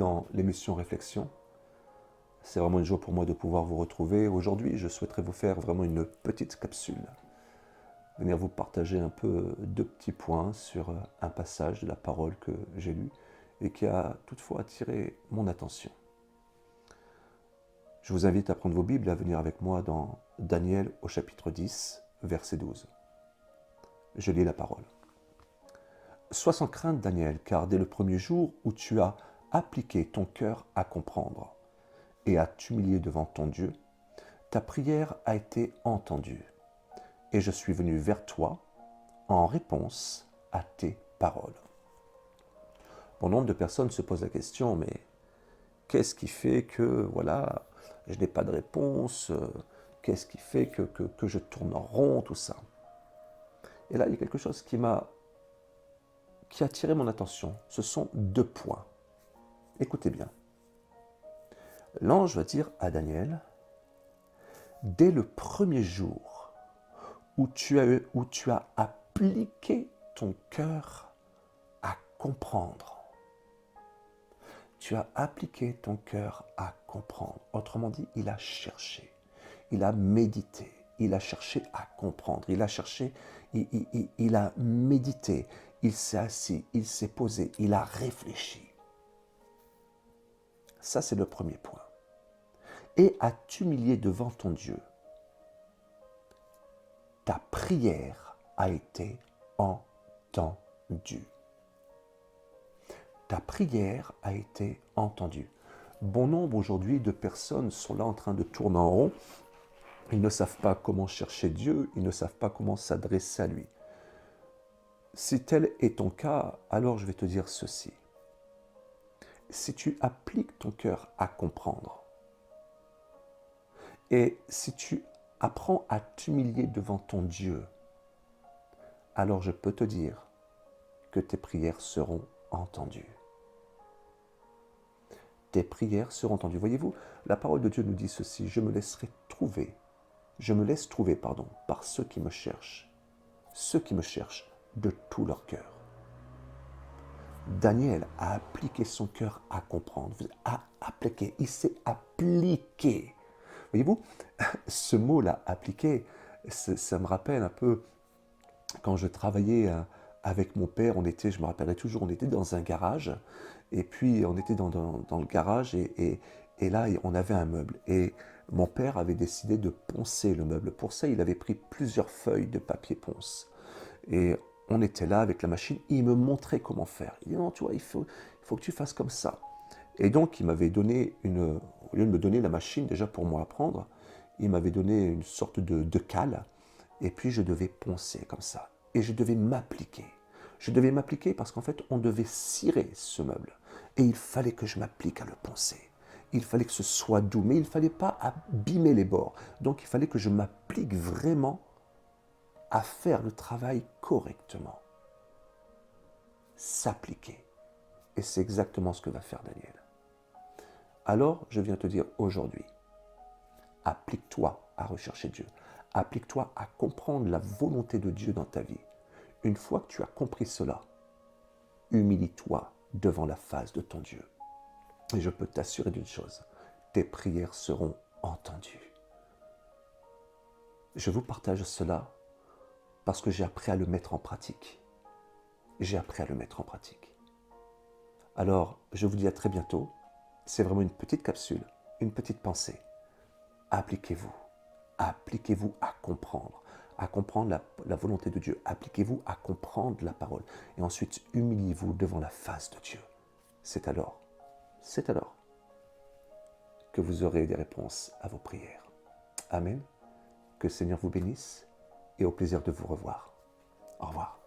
dans l'émission Réflexion. C'est vraiment une joie pour moi de pouvoir vous retrouver. Aujourd'hui, je souhaiterais vous faire vraiment une petite capsule. Venir vous partager un peu 2 petits points sur un passage de la parole que j'ai lu et qui a toutefois attiré mon attention. Je vous invite à prendre vos Bibles et à venir avec moi dans Daniel au chapitre 10, verset 12. Je lis la parole. Sois sans crainte, Daniel, car dès le premier jour où tu as appliqué ton cœur à comprendre et à t'humilier devant ton Dieu, ta prière a été entendue, et je suis venu vers toi en réponse à tes paroles. Bon nombre de personnes se posent la question, mais qu'est-ce qui fait que, voilà, je n'ai pas de réponse, qu'est-ce qui fait que je tourne en rond, tout ça. Et là, il y a quelque chose qui a attiré mon attention. Ce sont 2 points. Écoutez bien. L'ange va dire à Daniel, dès le premier jour où tu as appliqué ton cœur à comprendre, tu as appliqué ton cœur à comprendre. Autrement dit, il a cherché, il a médité, il a cherché à comprendre, il a médité, il s'est assis, il s'est posé, il a réfléchi. Ça, c'est le premier point. Et à t'humilier devant ton Dieu, ta prière a été entendue. Ta prière a été entendue. Bon nombre aujourd'hui de personnes sont là en train de tourner en rond. Ils ne savent pas comment chercher Dieu, ils ne savent pas comment s'adresser à lui. Si tel est ton cas, alors je vais te dire ceci. Si tu appliques ton cœur à comprendre, et si tu apprends à t'humilier devant ton Dieu, alors je peux te dire que tes prières seront entendues. Tes prières seront entendues. Voyez-vous, la parole de Dieu nous dit ceci, je me laisse trouver par ceux qui me cherchent de tout leur cœur. Daniel a appliqué son cœur à comprendre, il s'est appliqué. Voyez-vous, ce mot-là, appliqué, ça me rappelle un peu quand je travaillais avec mon père, je me rappellerai toujours, on était dans un garage, et puis on était dans le garage, et là, on avait un meuble. Et mon père avait décidé de poncer le meuble. Pour ça, il avait pris plusieurs feuilles de papier ponce. Et on était là avec la machine, il me montrait comment faire. Il dit non, tu vois, il faut que tu fasses comme ça. Et donc, il m'avait donné au lieu de me donner la machine déjà pour moi apprendre, il m'avait donné une sorte de cale, et puis je devais poncer comme ça. Et je devais m'appliquer. Je devais m'appliquer parce qu'en fait, on devait cirer ce meuble. Et il fallait que je m'applique à le poncer. Il fallait que ce soit doux, mais il ne fallait pas abîmer les bords. Donc, il fallait que je m'applique vraiment à faire le travail correctement. S'appliquer. Et c'est exactement ce que va faire Daniel. Alors, je viens te dire aujourd'hui, applique-toi à rechercher Dieu. Applique-toi à comprendre la volonté de Dieu dans ta vie. Une fois que tu as compris cela, humilie-toi devant la face de ton Dieu. Et je peux t'assurer d'une chose, tes prières seront entendues. Je vous partage cela parce que j'ai appris à le mettre en pratique. J'ai appris à le mettre en pratique. Alors, je vous dis à très bientôt. C'est vraiment une petite capsule, une petite pensée. Appliquez-vous. Appliquez-vous à comprendre la volonté de Dieu. Appliquez-vous à comprendre la parole. Et ensuite, humiliez-vous devant la face de Dieu. C'est alors que vous aurez des réponses à vos prières. Amen. Que le Seigneur vous bénisse et au plaisir de vous revoir. Au revoir.